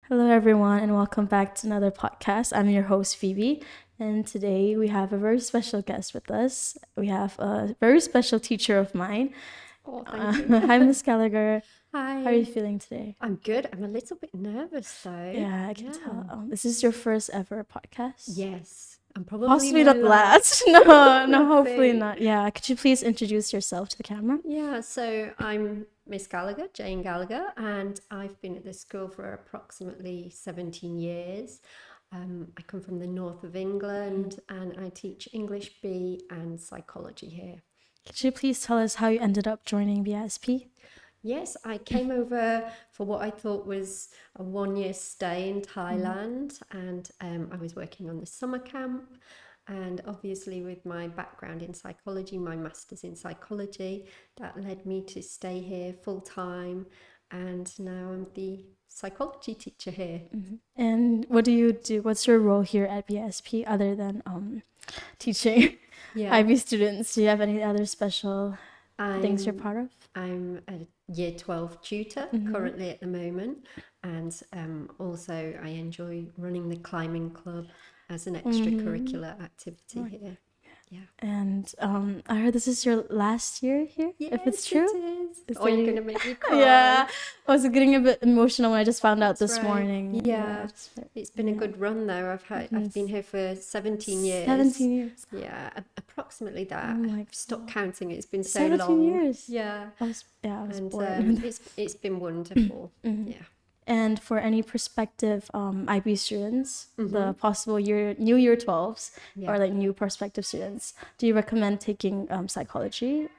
Hello, everyone, and welcome back to another podcast. I'm your host, Phoebe, and today we have a very special guest with us. We have a very special teacher of mine. Oh, thank you. Hi, Miss Gallagher. How are you Hi. feeling today? I'm good. I'm a little bit nervous though. Yeah, I can Yeah. tell. This is your first ever podcast? Yes. And probably Possibly my not last. last. No, no, Let's hopefully see. not. Yeah, could you please introduce yourself to the camera? Yeah, so I'm Miss Gallagher, Jane Gallagher, and I've been at this school for approximately 17 years. I come from the north of England and I teach English B and psychology here. Could you please tell us how you ended up joining BISP? Yes, I came over for what I thought was a 1 year stay in Mm-hmm. Thailand, and I was working on the summer camp. And obviously, with my background in psychology, my master's in psychology, that led me to stay here full time. And now I'm the psychology teacher here. And what do you do? What's your role here at BISP other than teaching Yeah, IB students? Do you have any other special things you're I'm part of? I'm a year 12 tutor Mm-hmm. currently at the moment, and also I enjoy running the climbing club as an Mm-hmm. extracurricular activity here. Yeah. And I heard this is your last year here, if it's Yes, it true. is. Is Oh, you're there... gonna make me cry. Yeah, I was getting a bit emotional when I just found out That's this right. morning. Yeah, Yeah. just It's been a yeah, good run though. I've been it's here for 17 years. 17 years. Yeah, approximately Oh that. my I've stopped god, counting. It's been so 17 long. years. Yeah. I was And born. it's been wonderful. Mhm. Yeah. And for any prospective IB students, Mm-hmm. the possible year 12s, Yeah. or like new prospective students, do you recommend taking psychology?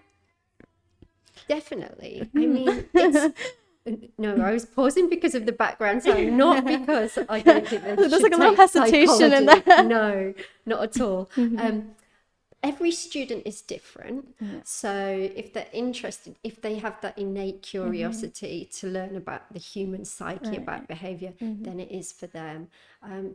Definitely. I Mhm. mean, it's no, I was pausing because of the background sound, not because I don't think they There's should like a little take hesitation in psychology. that. No, not at all. Mhm. Every student is different. Yeah. So if they're interested, if they have that innate Mhm. curiosity to learn about the human psyche, about Right. behavior, Mhm. then it is for them.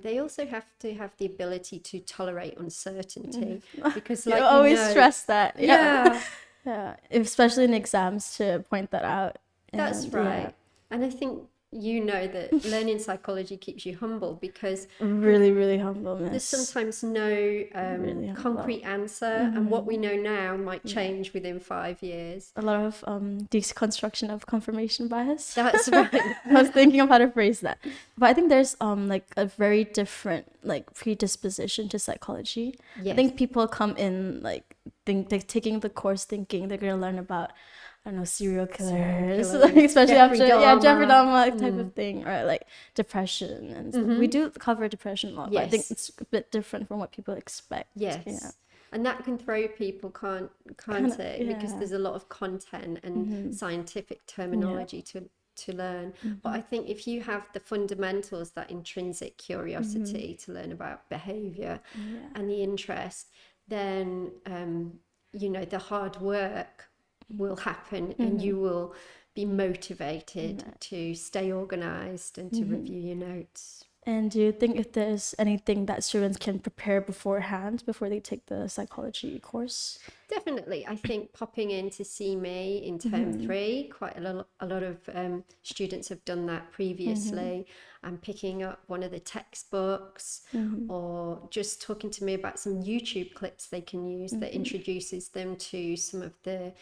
They also have to have the ability to tolerate Mhm. uncertainty because, You like, always stress that. Yeah. yeah, Yeah. Especially in exams to point that out. that's And yeah, right. And I think you know that learning psychology keeps you humble because really, really humble, there's miss. sometimes no Really humble. concrete answer, and what we Mhm. know now might Yeah. change within 5 years. A lot of deconstruction of confirmation bias. That's I right. was thinking of how to phrase that, but I think there's like a very different like predisposition to psychology. I Yes. think people come in like think they're taking the course thinking they're gonna learn about, I don't know, serial Serial killers, like, killers, especially Jeffrey after, yeah, Jeffrey Dahmer. Dahmer type of Mm. thing, or like depression and stuff. We Mm-hmm. do cover depression a lot, but I think Yes. it's a bit different from what people expect. Yeah, Yes. And that can throw people, kind can't of. it? Because Yeah. there's a lot of content and Hmm. scientific Yeah. terminology to learn. But Hmm. I think if you have the fundamentals, that intrinsic Hmm. curiosity to learn about behavior Yeah. and the interest, then the hard work will happen and Hmm. you will be motivated Right. to stay organized and to Hmm. review your notes. And do you think if there's anything that students can prepare beforehand before they take the psychology course? Definitely, I think popping in to see me in term Hmm. 3, quite a lot of students have done that Hmm. previously, and picking up one of the textbooks Hmm. or just talking to me about some YouTube clips they can use that Hmm. introduces them to some of the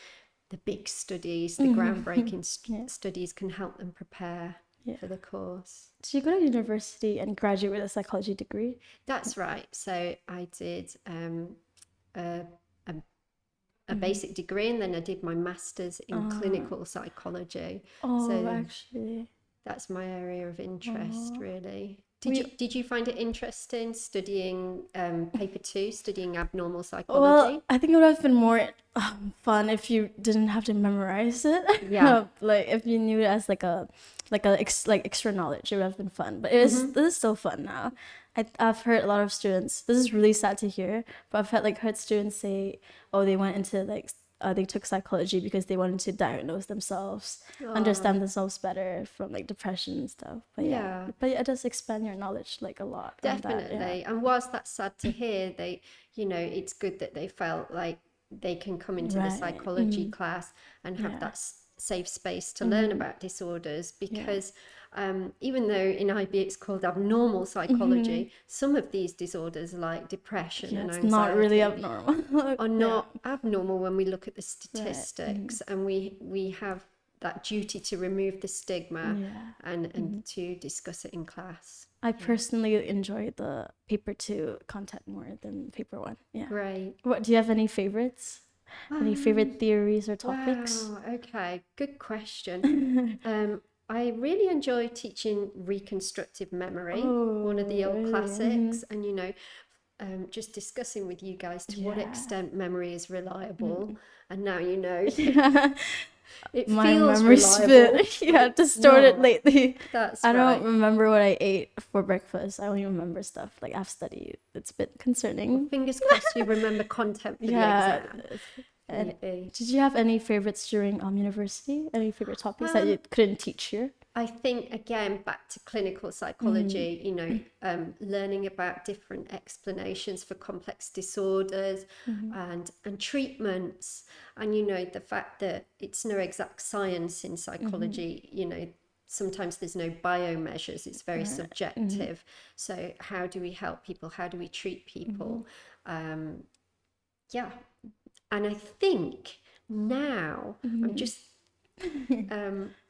big studies, the Hmm. groundbreaking Yeah. studies can help them prepare Yeah. for the course. So you go to university and graduate with a psychology degree? That's right. So I did a, a a Hmm. basic degree and then I did my master's in Uh, clinical psychology. oh, So actually. that's my area of interest, Oh, really. Did you we did you find it interesting studying paper two, studying abnormal Well, psychology? I think it would have been more fun if you didn't have to memorize it. Yeah. Like if you knew it as like extra knowledge, it would have been fun. But it is Mm-hmm. this is still fun now. I've heard a lot of students. This is really sad to hear, but I've heard students say, oh, they went into they took psychology because they wanted to diagnose themselves, Oh, understand themselves better from like depression and stuff. yeah, But yeah, it does expand your knowledge like a lot on that. Yeah. definitely. And whilst that's sad to hear, it's good that they felt like they can come into the Right. psychology Mm. class and have Yeah. that safe space to learn about disorders, because even though in IB it's called abnormal psychology, some of these disorders like depression and it's not really anxiety abnormal. are not abnormal when we look at the statistics, and we have that duty to remove the stigma and to discuss it in class. I personally enjoy the paper 2 content more than paper 1. Yeah. Great. What do you have any favorites? Any favorite theories or topics? Wow, okay, good question. I really enjoy teaching reconstructive memory, one of the old classics, and just discussing with you guys to what extent memory is reliable. And now it My feels memory's reliable. been distorted lately. That's I right. don't remember what I ate for breakfast. I only remember stuff like I've studied. It's a bit concerning. Fingers crossed you remember content for the exam. And did you have any favorites during university? Any favorite topics that you couldn't teach here? I think, again, back to clinical psychology, learning about different explanations for complex disorders and treatments, and, the fact that it's no exact science in psychology, sometimes there's no biomeasures, it's very subjective. So how do we help people? How do we treat people? And I think now I'm just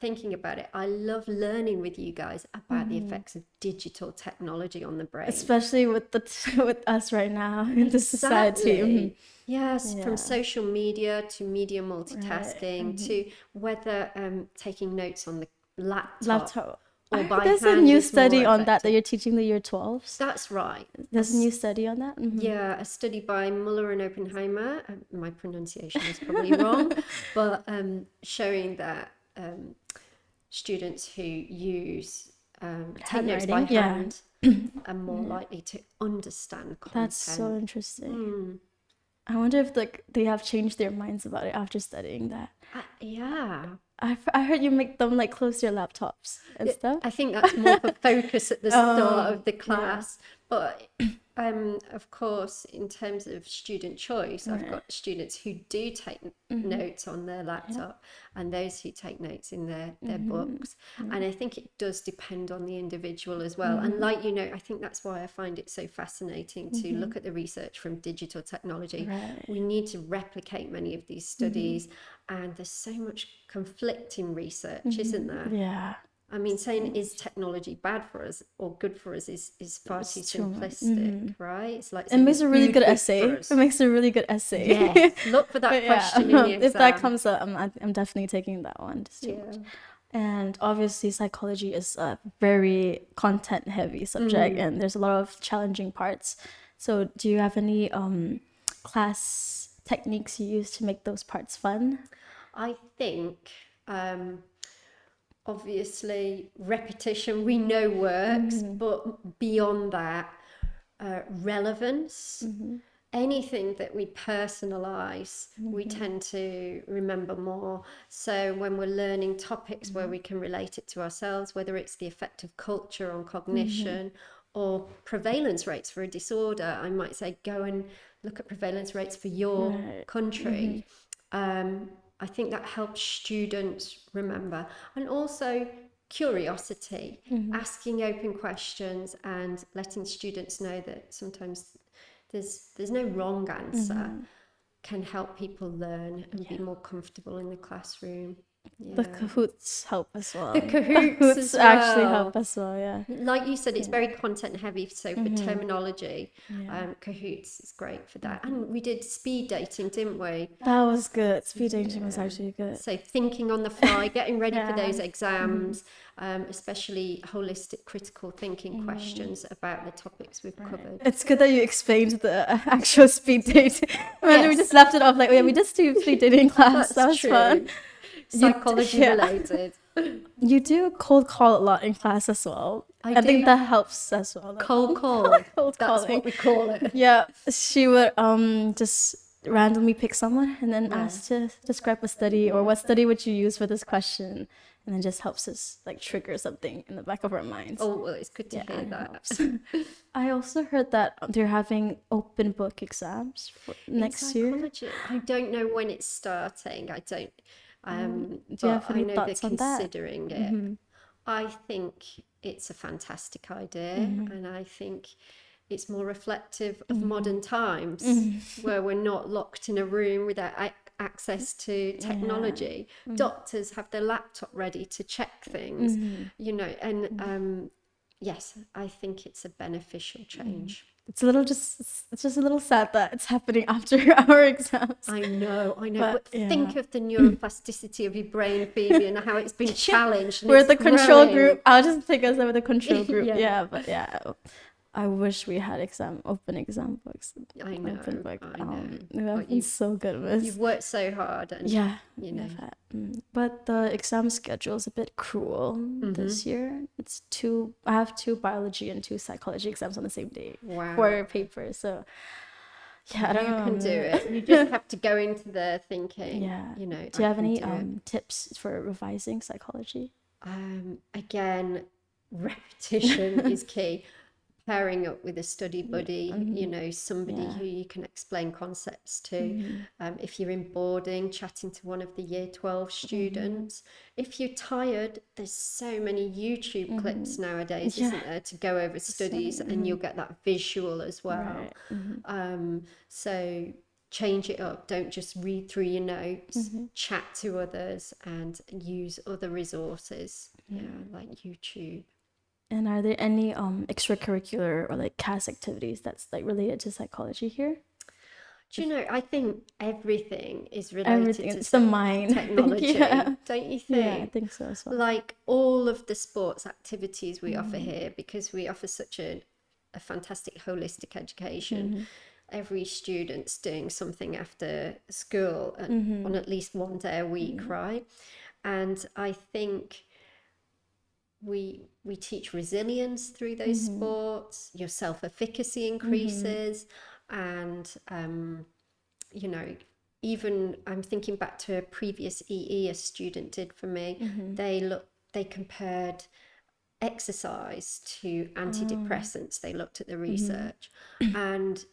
thinking about it. I love learning with you guys about the effects of digital technology on the brain, especially with with us right now in the society. Yes, from social media to media multitasking to whether taking notes on the laptop. Or by there's a hand new is study more on that effective. you're teaching the year 12s. That's right. There's a new study on that. Yeah, a study by Muller and Oppenheimer. My pronunciation is probably wrong, but showing that students who use take notes by hand are more likely to understand content. That's so interesting. I wonder if they have changed their minds about it after studying that. I heard you make them close their laptops and stuff. I think that's more for focus at the start of the class. But of course, in terms of student choice, I've got students who do take notes on their laptop and those who take notes in their books. And I think it does depend on the individual as well. And I think that's why I find it so fascinating to look at the research from digital technology. We need to replicate many of these studies, and there's so much conflicting research, isn't there? Yeah. I mean, saying is technology bad for us or good for us is far too simplistic, right? It's like it makes a really good essay. It makes a really good essay. Yes, look for that question in the exam. If that comes up, I'm definitely taking that one. And obviously, psychology is a very content-heavy subject, and there's a lot of challenging parts. So, do you have any class techniques you use to make those parts fun? I think obviously repetition we know works, but beyond that, relevance, anything that we personalize, we tend to remember more. So when we're learning topics where we can relate it to ourselves, whether it's the effect of culture on cognition or prevalence rates for a disorder, I might say go and look at prevalence rates for your country. I think that helps students remember. And also curiosity, asking open questions and letting students know that sometimes there's no wrong answer, can help people learn and be more comfortable in the classroom. The Kahoots help as well. The Kahoots as well. Actually help as well, yeah. Like you said, it's very content heavy, so for terminology, Kahoots is great for that. And we did speed dating, didn't we? That was good. Speed dating was actually good. So thinking on the fly, getting ready for those exams, especially holistic critical thinking questions about the topics we've covered. It's good that you explained the actual speed dating. We just left it off we just do speed dating in class. That's that was true. Fun. Psychology related. You do cold call a lot in class as well. I think that helps as well. Cold call. Cold That's calling. what we call it. Yeah, she would just randomly pick someone and then ask to describe a study or what study would you use for this question, and then just helps us trigger something in the back of our minds. Oh, well, it's good to hear that. I also heard that they're having open book exams for next year. I don't know when it's starting. Do you But have I any know they're thoughts on that? considering it. I think it's a fantastic idea, and I think it's more reflective of modern times where we're not locked in a room without access to technology. Doctors have their laptop ready to check things, and yes, I think it's a beneficial change. It's just a little sad that it's happening after our exams. I know. But, But think of the neuroplasticity of your brain, Phoebe, and how it's been challenged. And we're it's the control growing. group. I'll just take us over the control group. Yeah. But I wish we had open exam books. I know. Open book. I know. It would have been so good, Miss. You've worked so hard, and But the exam schedule is a bit cruel this year. I have 2 biology and 2 psychology exams on the same day for papers. So I don't know. You can do it. You just have to go into there thinking. Do you have any tips for revising psychology? Again, repetition is key. Pairing up with a study buddy, somebody who you can explain concepts to. If you're in boarding, chatting to one of the year 12 students. If you're tired, there's so many YouTube clips nowadays, isn't there, to go over studies, and you'll get that visual as well. Right. So change it up. Don't just read through your notes, chat to others, and use other resources, like YouTube. And are there any extracurricular or like CAS activities that's like related to psychology here? Do you know, I think everything is related to it's the mind. Technology, don't you think? Yeah, I think so as well. Like all of the sports activities we offer here, because we offer such a fantastic holistic education. Every student's doing something after school on at least one day a week, right? And I think we teach resilience through those sports. Your self-efficacy increases, and even I'm thinking back to a previous EE a student did for me. They compared exercise to antidepressants. They looked at the research, and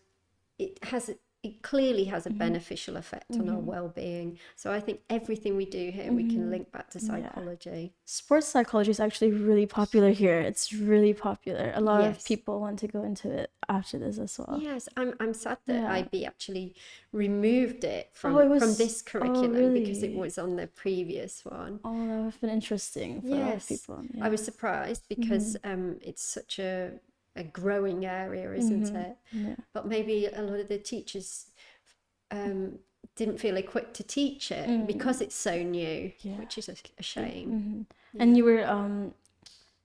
it clearly has a beneficial effect on our well-being. So I think everything we do here, we can link back to psychology. Sports psychology is actually really popular here. It's really popular. A lot of people want to go into it after this as well. Yes, I'm sad that IB actually removed it from this curriculum because it was on the previous one. Oh, that would have been interesting for a lot of people. I was surprised because it's such a growing area, isn't it? But maybe a lot of the teachers didn't feel equipped to teach it because it's so new, which is a shame. And you were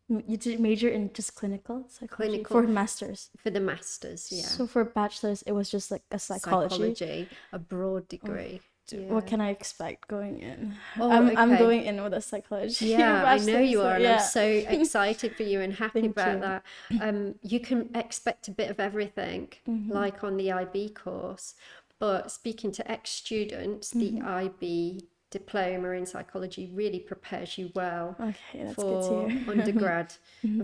you did major in just clinical psychology for masters. For the masters, So for bachelor's, it was just like a psychology, a broad degree. What can I expect going in? I'm going in with a psychology. Yeah, I know you are, and I'm so excited for you and happy about that. You can expect a bit of everything, like on the IB course. But speaking to ex-students, the IB diploma in psychology really prepares you well for undergrad,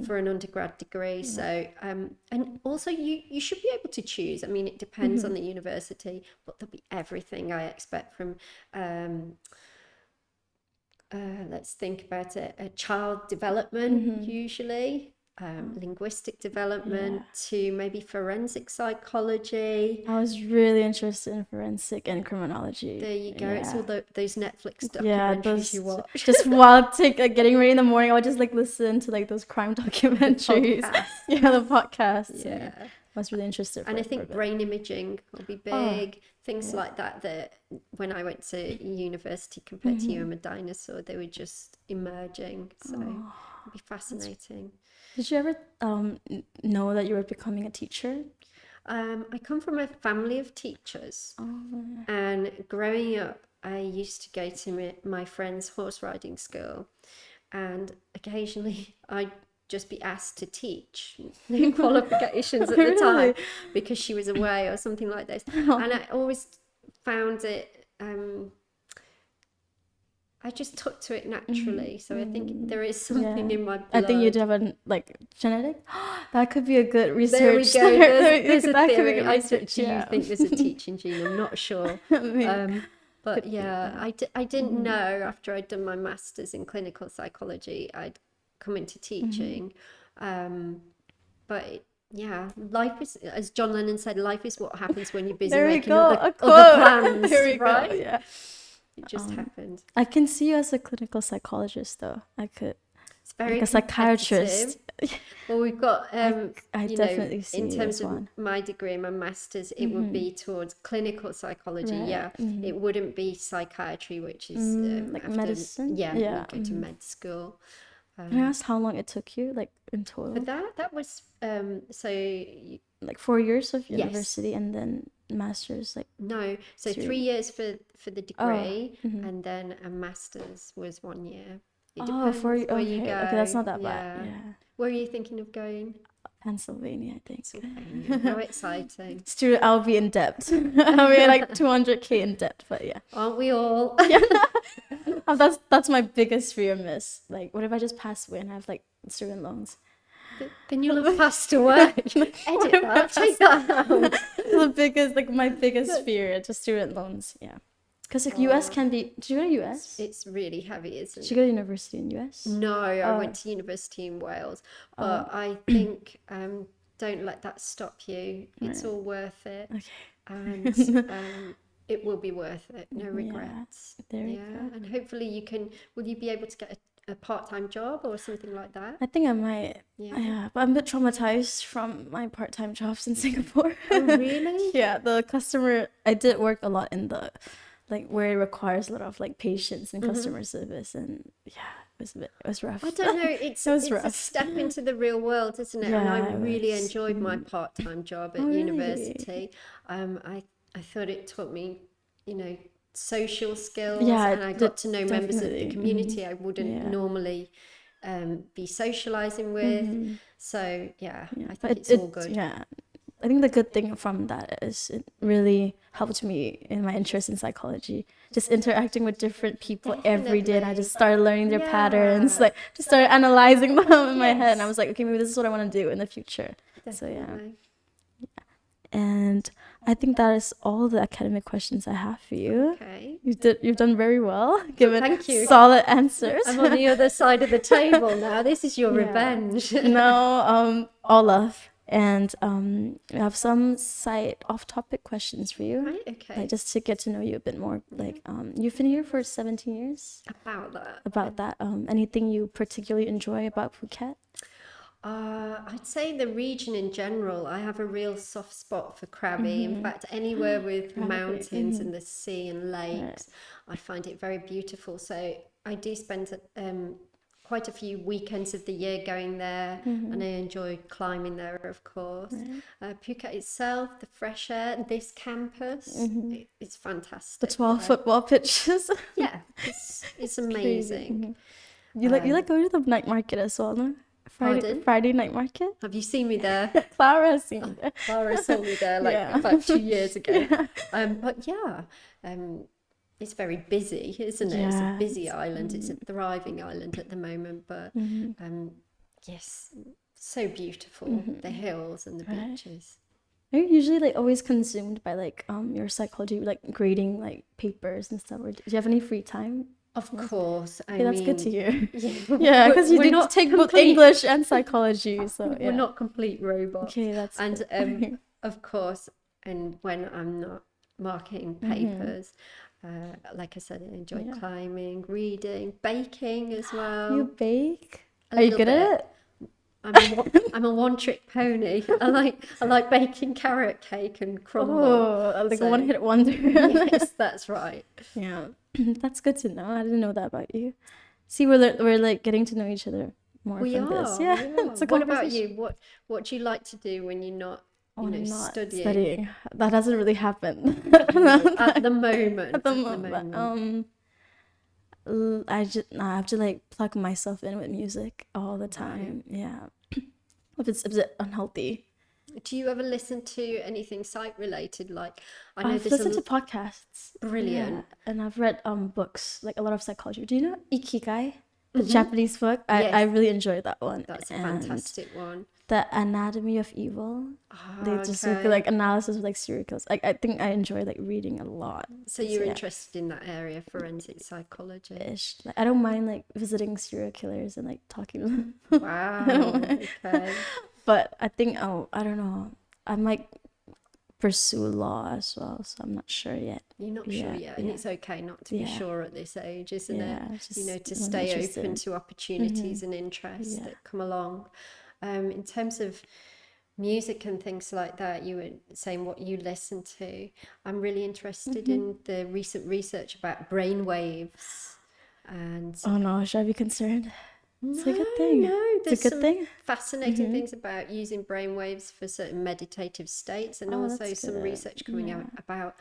for an undergrad degree. So, and also you should be able to choose. I mean, it depends on the university, but there'll be everything I expect from, let's think about it, a child development usually. Linguistic development to maybe forensic psychology. I was really interested in forensic and criminology. There you go. It's all those Netflix documentaries you watch. Just while getting ready in the morning, I would just like listen to like those crime documentaries. The podcasts. Yeah. I was really interested. And I think brain imaging will be big. Things like that when I went to university compared to you, I'm a dinosaur, they were just emerging. So it'd be fascinating. Did you ever know that you were becoming a teacher? I come from a family of teachers, and growing up, I used to go to my friend's horse riding school, and occasionally I'd just be asked to teach. No qualifications at the time because she was away or something like this, and I always found it. I just took to it naturally, so I think there is something in my blood. I think you do have a genetic. That could be a good research. There we go. There's a that theory. Could be a research, Do you think there's a teaching gene? I'm not sure. But yeah, I didn't know after I'd done my master's in clinical psychology, I'd come into teaching. But yeah, life is, as John Lennon said, life is what happens when you're busy There we making go, a other quote. plans, There we go, right? yeah. It just happened. I can see you as a clinical psychologist, though. I could, It's very like a psychiatrist. Well, we've got, I you know, definitely see in you terms as of one. my degree and my master's, it would be towards clinical psychology. Right. Yeah, it wouldn't be psychiatry, which is Like after, medicine? yeah, Yeah. you go to med school. Can I ask how long it took you, like in total? But that was Like 4 years of yes, university and then master's, like no, so 3 3. years for the Oh. degree, and then a master's was 1 year. It Oh, depends 4 where you okay. go. Okay, that's not that bad. Yeah. Yeah. Where are you thinking of going? Pennsylvania, I think. Pennsylvania. How exciting. Student, I'll be in debt. I'll be like 200K in debt, but yeah. Aren't we all? Oh, that's my biggest fear, miss. Like, what if I just pass away and I have like student loans? Then you'll have passed away. Edit that. Take that out. The biggest, like my biggest fear, just student loans. Yeah, because like US can be. Did you go to US? It's really heavy, isn't Did it? you go to university in US? No, I went to university in Wales, but I think don't let that stop you. It's all worth it, Okay. and it will be worth it. No regrets. There we go. And hopefully you can. Will you be able to get a part-time job or something like that? I think I might. Yeah, but I'm a bit traumatized from my part-time jobs in Singapore. Oh, really? Yeah, the customer. I did work a lot in the, like where it requires a lot of like patience and customer service, and yeah, it was rough. I don't know. It's rough. a step into the real world, isn't it? And Yeah, I it really was. enjoyed my part-time job at really? university. I thought it taught me, you know, social skills, Yeah, and I got to know members of the definitely. community I wouldn't normally be socializing with. So yeah, I think it's all good. Yeah, I think the good thing from that is it really helped me in my interest in psychology. Just interacting with different people every day, and I just started learning their patterns. Like, just started analyzing them in my head, and I was like, okay, maybe this is what I want to do in the future. Definitely. So yeah. And I think that is all the academic questions I have for you. Okay. You've done very well, given Thank you. solid answers. I'm on the other side of the table now. This is your revenge. No, all love. And I have some side off-topic questions for you. Right, okay. Like, just to get to know you a bit more. Like, you've been here for 17 years. About that. Anything you particularly enjoy about Phuket? I'd say the region in general. I have a real soft spot for Krabi. In fact, anywhere with mountains and the sea and lakes, I find it very beautiful. So I do spend quite a few weekends of the year going there, and I enjoy climbing there, of course. Phuket itself, the fresh air, this campus, it's fantastic. The 12 football pitches. Yeah, it's amazing. You like going to the night market as well, no? Friday night market? Have you seen me there? Clara has seen me there. Clara saw me there about 2 years ago. But yeah, it's very busy, isn't it? It's a busy island. It's a thriving island at the moment. But yes, so beautiful. The hills and the beaches. Are you usually like always consumed by like your psychology, like grading like papers and stuff? Or do you have any free time? Of course. I Okay, that's mean, good to hear. Yeah, because you did take both English and psychology, so yeah. We're not complete robots. Okay, that's and good. Of course, and when I'm not marking papers, like I said, I enjoy climbing, reading, baking as well. You bake? Are you good at it? I'm a one-trick pony. I like baking carrot cake and crumble. Oh, like a one-hit wonder. Yes, that's right. Yeah, that's good to know. I didn't know that about you. See, we're like getting to know each other more from this. Yeah. It's a What about conversation. you? What do you like to do when you're not, When I'm not studying? That doesn't really happen. At the moment. At the moment. I have to like plug myself in with music all the time. Yeah. If it's a bit unhealthy. Do you ever listen to anything site related? Like, I know I've there's listened to podcasts. Brilliant. Yeah. And I've read books, like a lot of psychology. Do you know Ikigai? the Japanese book. I really enjoyed that one. That's a And fantastic one. the Anatomy of Evil. They just look Okay. like analysis of like serial killers. I think I enjoy like reading a lot. So you're interested in that area, forensic psychology? Ish. Like, I don't mind like visiting serial killers and like talking to them. Wow. Okay. But I think I don't know. I might pursue law as well, so I'm not sure yet. You're not sure yet, and it's okay not to be sure at this age, isn't it? You know, to stay open to opportunities and interests that come along. In terms of music and things like that, you were saying what you listen to. I'm really interested in the recent research about brain waves. And oh no, should I be concerned? It's a good no, thing. there's It's a good some thing. fascinating things about using brainwaves for certain meditative states, and also that's some good. research coming out about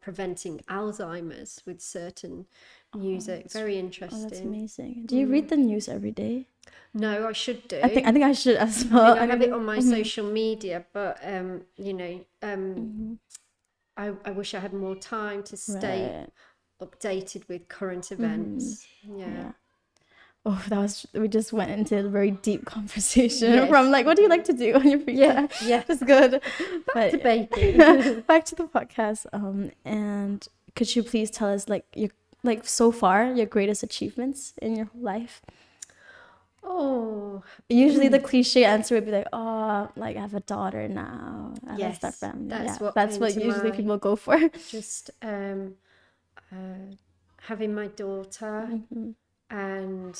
preventing Alzheimer's with certain music. Very interesting. That's amazing. Do you read the news every day? No, I should do. I think I should as well. I have it on my social media, but you know, I wish I had more time to stay updated with current events. Yeah. Oh, we just went into a very deep conversation from like, what do you like to do on your free time? Yeah, that's good. Back to baking. Back to the podcast. And could you please tell us like so far your greatest achievements in your life? Oh, usually the cliche answer would be like, oh, like I have a daughter now. I have that family. That's what usually people go for. Just having my daughter. And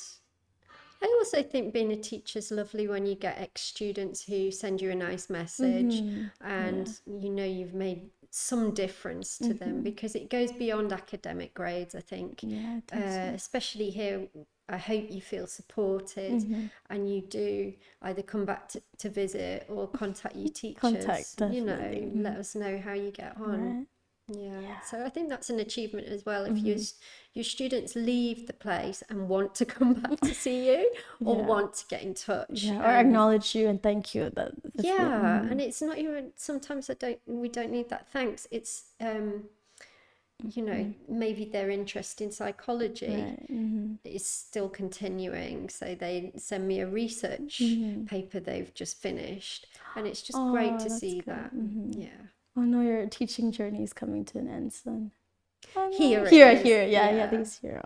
I also think being a teacher is lovely when you get ex-students who send you a nice message and you know you've made some difference to them, because it goes beyond academic grades, I think. Especially here, I hope you feel supported and you do either come back to visit or contact your teachers. You know, let us know how you get on. So I think that's an achievement as well. If your students leave the place and want to come back to see you or want to get in touch, or acknowledge you and thank you. And it's not even, sometimes we don't need that thanks. It's you know, maybe their interest in psychology is still continuing, so they send me a research paper they've just finished, and it's just great to see that. Oh no, your teaching journey is coming to an end soon. Here, these here.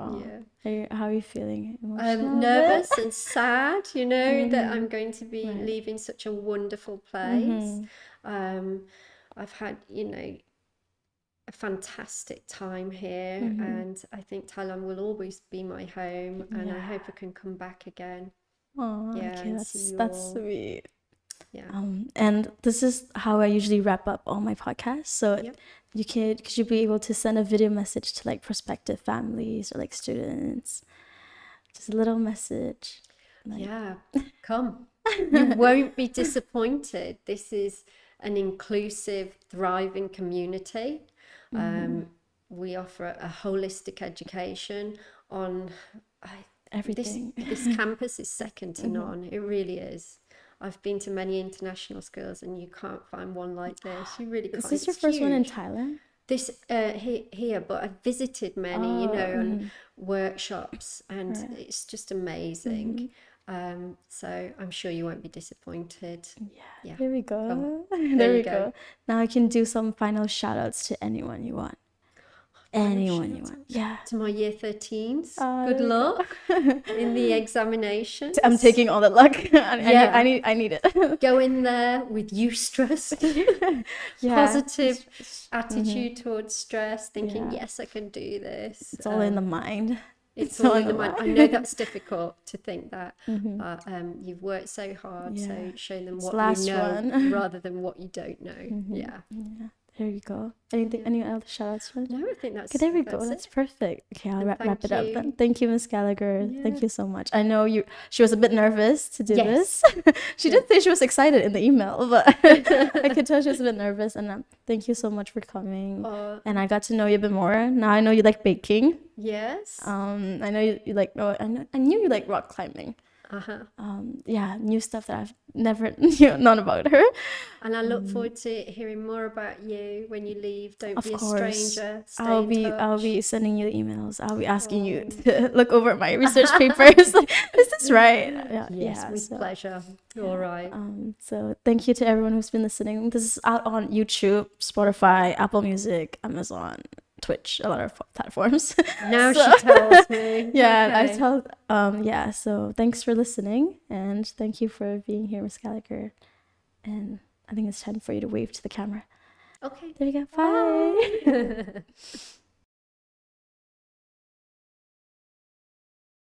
How are you feeling? I'm nervous and sad, you know, that I'm going to be leaving such a wonderful place. I've had, you know, a fantastic time here, and I think Thailand will always be my home, and I hope I can come back again. Okay, that's sweet. And this is how I usually wrap up all my podcasts. So could you be able to send a video message to like prospective families or like students? Just a little message. Come. You won't be disappointed. This is an inclusive, thriving community. We offer a holistic education on everything. This campus is second to none. It really is. I've been to many international schools and you can't find one like this. You really can't. Is this your first one in Thailand? This here, but I've visited many, you know, and workshops, and it's just amazing. So I'm sure you won't be disappointed. There we go. There we go. Now I can do some final shout outs to anyone you want. Anyone you want. To my year 13s. Good luck in the examinations. I'm taking all the luck. I need it. Go in there with eustress. Positive attitude towards stress, thinking, yes, I can do this. It's all in the mind. It's all in the mind. I know that's difficult to think that. You've worked so hard, so show them what you know rather than what you don't know. There you go. Any other shout outs? No, I think that's okay, there we go. That's perfect. Okay, I'll wrap it up then. Thank you, Miss Gallagher. Thank you so much. I know she was a bit nervous to do this. She did say she was excited in the email, but I could tell she was a bit nervous. And thank you so much for coming. And I got to know you a bit more. Now I know you like baking. Yes. I know you like. I knew you like rock climbing. New stuff that I've never known about her. And I look forward to hearing more about you when you leave. Don't be a stranger. Stay in touch. I'll be sending you emails. I'll be asking you to look over my research papers. Like, is this right? Yes, with pleasure. All right. So thank you to everyone who's been listening. This is out on YouTube, Spotify, Apple Music, Amazon, Twitch, a lot of platforms. Now she tells me. I tell. So thanks for listening, and thank you for being here, Miss Gallagher. And I think it's time for you to wave to the camera. Okay. There you go. Bye.